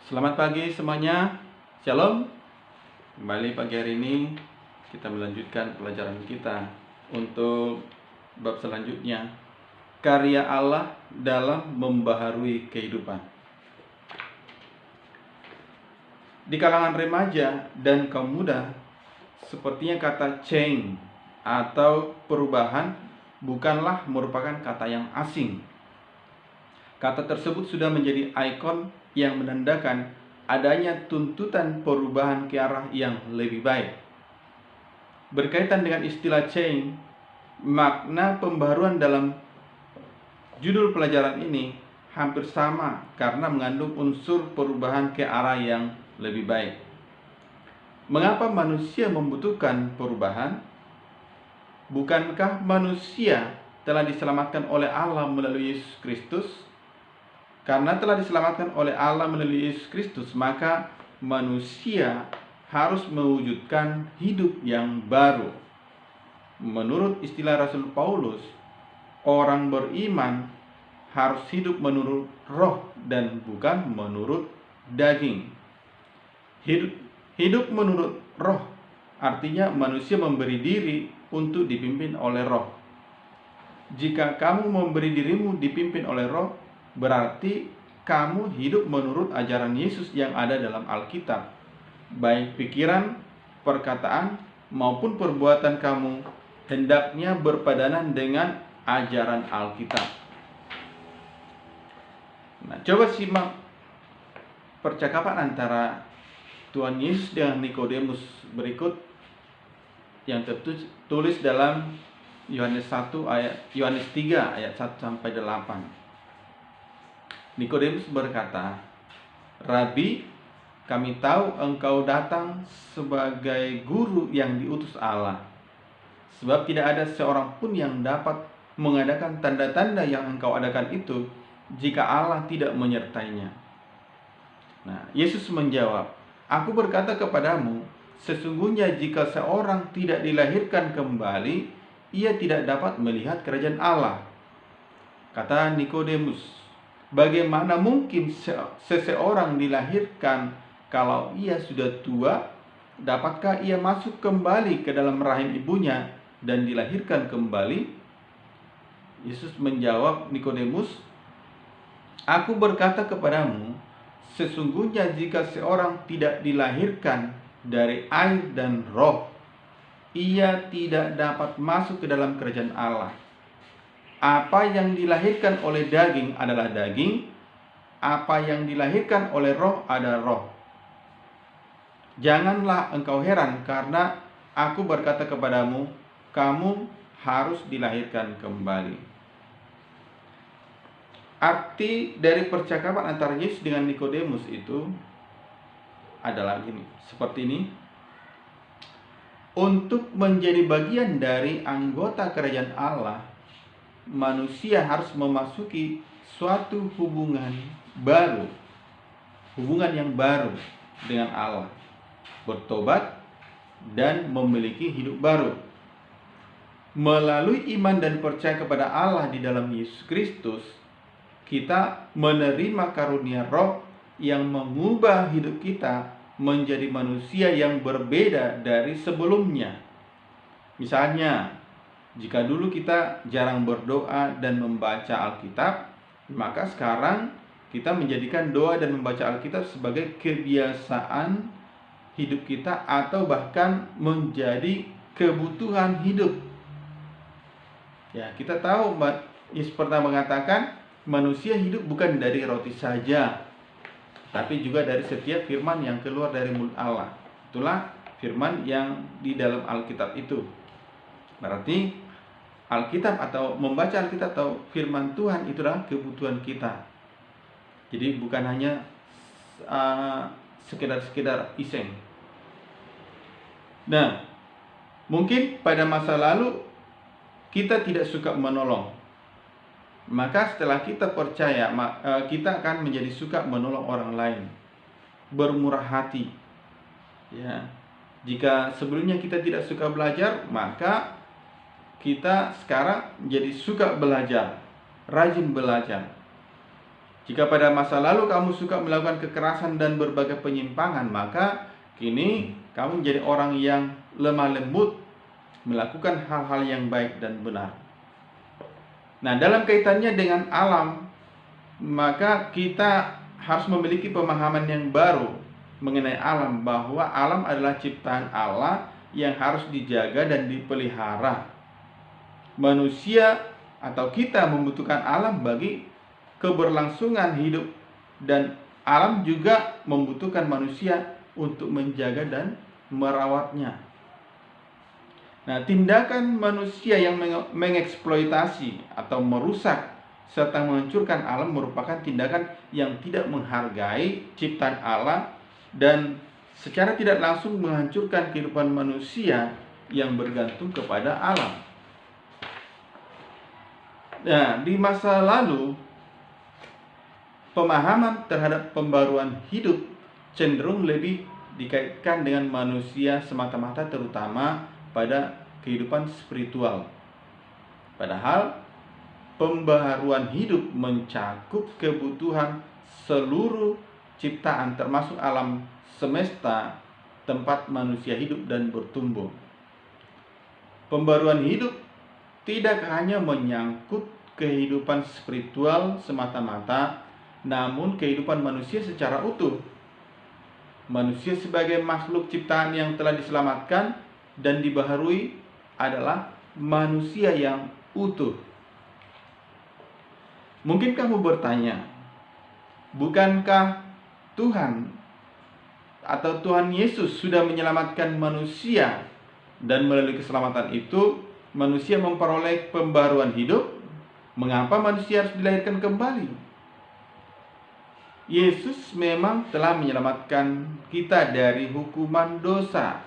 Selamat pagi semuanya. Shalom. Kembali pagi hari ini kita melanjutkan pelajaran kita untuk bab selanjutnya, karya Allah dalam membaharui kehidupan. Di kalangan remaja dan kaum muda, sepertinya kata change atau perubahan bukanlah merupakan kata yang asing. Kata tersebut sudah menjadi ikon yang menandakan adanya tuntutan perubahan ke arah yang lebih baik. Berkaitan dengan istilah change, makna pembaharuan dalam judul pelajaran ini hampir sama karena mengandung unsur perubahan ke arah yang lebih baik. Mengapa manusia membutuhkan perubahan? Bukankah manusia telah diselamatkan oleh Allah melalui Yesus Kristus? Karena telah diselamatkan oleh Allah melalui Yesus Kristus, maka manusia harus mewujudkan hidup yang baru. Menurut istilah Rasul Paulus, orang beriman harus hidup menurut roh dan bukan menurut daging. Hidup menurut roh artinya manusia memberi diri untuk dipimpin oleh roh. Jika kamu memberi dirimu dipimpin oleh roh, berarti kamu hidup menurut ajaran Yesus yang ada dalam Alkitab. Baik pikiran, perkataan, maupun perbuatan kamu hendaknya berpadanan dengan ajaran Alkitab. Nah, coba simak percakapan antara Tuhan Yesus dengan Nikodemus berikut yang tertulis dalam Yohanes 3 ayat 1 sampai 8. Nikodemus berkata, "Rabi, kami tahu engkau datang sebagai guru yang diutus Allah. Sebab tidak ada seorang pun yang dapat mengadakan tanda-tanda yang engkau adakan itu jika Allah tidak menyertainya." Nah, Yesus menjawab, "Aku berkata kepadamu, sesungguhnya jika seorang tidak dilahirkan kembali, ia tidak dapat melihat kerajaan Allah." Kata Nikodemus, "Bagaimana mungkin seseorang dilahirkan kalau ia sudah tua? Dapatkah ia masuk kembali ke dalam rahim ibunya dan dilahirkan kembali?" Yesus menjawab Nikodemus, "Aku berkata kepadamu, sesungguhnya jika seorang tidak dilahirkan dari air dan roh, ia tidak dapat masuk ke dalam kerajaan Allah. Apa yang dilahirkan oleh daging adalah daging, apa yang dilahirkan oleh roh adalah roh. Janganlah engkau heran karena aku berkata kepadamu, kamu harus dilahirkan kembali." Arti dari percakapan antara Yesus dengan Nikodemus itu adalah gini, seperti ini. Untuk menjadi bagian dari anggota kerajaan Allah, manusia harus memasuki suatu hubungan baru, hubungan yang baru dengan Allah, bertobat dan memiliki hidup baru. Melalui iman dan percaya kepada Allah di dalam Yesus Kristus, kita menerima karunia roh yang mengubah hidup kita menjadi manusia yang berbeda dari sebelumnya. Misalnya, jika dulu kita jarang berdoa dan membaca Alkitab, maka sekarang kita menjadikan doa dan membaca Alkitab sebagai kebiasaan hidup kita atau bahkan menjadi kebutuhan hidup. Ya, kita tahu Yesus pernah mengatakan manusia hidup bukan dari roti saja, tapi juga dari setiap firman yang keluar dari mulut Allah. Itulah firman yang di dalam Alkitab itu. Berarti Alkitab atau membaca Alkitab atau firman Tuhan itulah kebutuhan kita. Jadi bukan hanya sekedar iseng. Nah, mungkin pada masa lalu kita tidak suka menolong. Maka setelah kita percaya, kita akan menjadi suka menolong orang lain, bermurah hati. Ya, jika sebelumnya kita tidak suka belajar, maka kita sekarang menjadi suka belajar, rajin belajar. Jika pada masa lalu kamu suka melakukan kekerasan dan berbagai penyimpangan, maka kini kamu menjadi orang yang lemah lembut, melakukan hal-hal yang baik dan benar. Nah, dalam kaitannya dengan alam, maka kita harus memiliki pemahaman yang baru mengenai alam, bahwa alam adalah ciptaan Allah yang harus dijaga dan dipelihara. Manusia atau kita membutuhkan alam bagi keberlangsungan hidup, dan alam juga membutuhkan manusia untuk menjaga dan merawatnya. Nah, tindakan manusia yang mengeksploitasi atau merusak serta menghancurkan alam merupakan tindakan yang tidak menghargai ciptaan Allah dan secara tidak langsung menghancurkan kehidupan manusia yang bergantung kepada alam. Nah, di masa lalu, pemahaman terhadap pembaruan hidup cenderung lebih dikaitkan dengan manusia semata-mata, terutama pada kehidupan spiritual. Padahal pembaharuan hidup mencakup kebutuhan seluruh ciptaan, termasuk alam semesta tempat manusia hidup dan bertumbuh. Pembaruan hidup tidak hanya menyangkut kehidupan spiritual semata-mata, namun kehidupan manusia secara utuh. Manusia sebagai makhluk ciptaan yang telah diselamatkan dan dibaharui adalah manusia yang utuh. Mungkin kamu bertanya, bukankah Tuhan atau Tuhan Yesus sudah menyelamatkan manusia, dan melalui keselamatan itu manusia memperoleh pembaruan hidup? Mengapa manusia harus dilahirkan kembali? Yesus memang telah menyelamatkan kita dari hukuman dosa.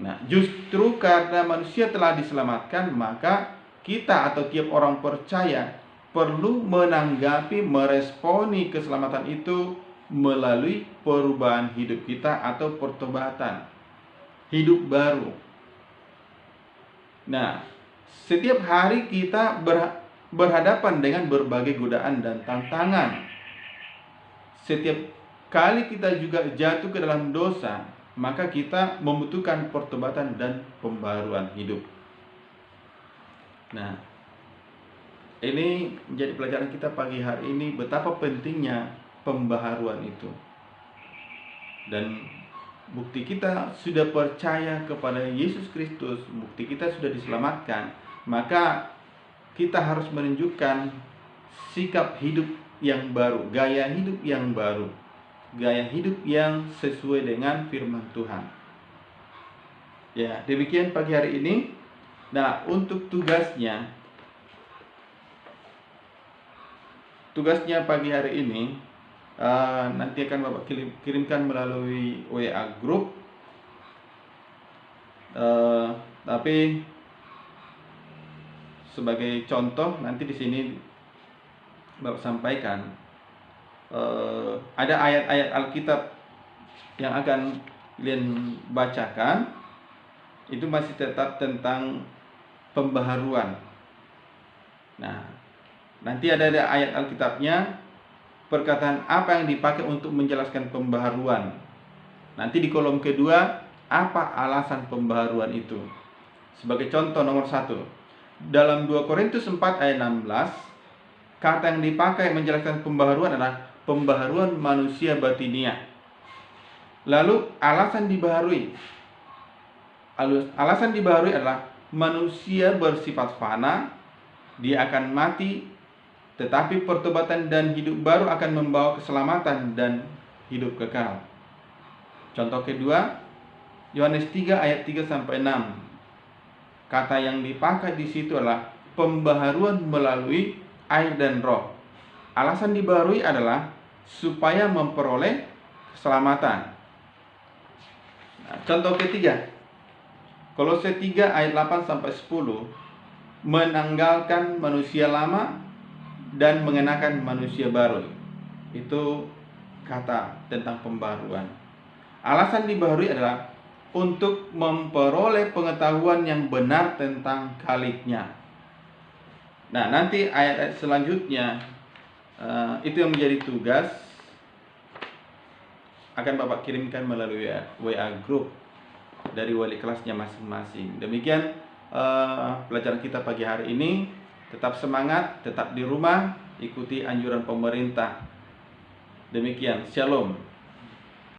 Nah, justru karena manusia telah diselamatkan, maka kita atau tiap orang percaya perlu menanggapi, meresponi keselamatan itu melalui perubahan hidup kita atau pertobatan, hidup baru. Nah, setiap hari kita berhadapan dengan berbagai godaan dan tantangan. Setiap kali kita juga jatuh ke dalam dosa, maka kita membutuhkan pertobatan dan pembaruan hidup. Nah, ini menjadi pelajaran kita pagi hari ini, betapa pentingnya pembaharuan itu. Dan bukti kita sudah percaya kepada Yesus Kristus, bukti kita sudah diselamatkan, maka kita harus menunjukkan sikap hidup yang baru, gaya hidup yang baru, gaya hidup yang sesuai dengan firman Tuhan. Ya, demikian pagi hari ini. Nah, untuk tugasnya pagi hari ini nanti akan Bapak kirimkan melalui WA group. Tapi sebagai contoh, nanti di sini Bapak sampaikan ada ayat-ayat Alkitab yang akan kalian bacakan, itu masih tetap tentang pembaharuan. Nah, nanti ada ayat Alkitabnya, perkataan apa yang dipakai untuk menjelaskan pembaharuan. Nanti di kolom kedua, apa alasan pembaharuan itu. Sebagai contoh nomor 1, dalam 2 Korintus 4 ayat 16, kata yang dipakai menjelaskan pembaharuan adalah pembaharuan manusia batinia. Lalu alasan dibaharui. Alasan dibaharui adalah manusia bersifat fana, dia akan mati, tetapi pertobatan dan hidup baru akan membawa keselamatan dan hidup kekal. Contoh kedua, Yohanes 3 ayat 3 sampai 6. Kata yang dipakai di situ adalah pembaharuan melalui air dan roh. Alasan dibaharui adalah supaya memperoleh keselamatan. Nah, contoh ketiga, Kolose 3 ayat 8 sampai 10, menanggalkan manusia lama dan mengenakan manusia baru. Itu kata tentang pembaharuan. Alasan dibaharui adalah untuk memperoleh pengetahuan yang benar tentang Khalqnya. Nah, nanti ayat-ayat selanjutnya Itu yang menjadi tugas akan Bapak kirimkan melalui WA group dari wali kelasnya masing-masing. Demikian pelajaran kita pagi hari ini. Tetap semangat, tetap di rumah, ikuti anjuran pemerintah. Demikian, Shalom.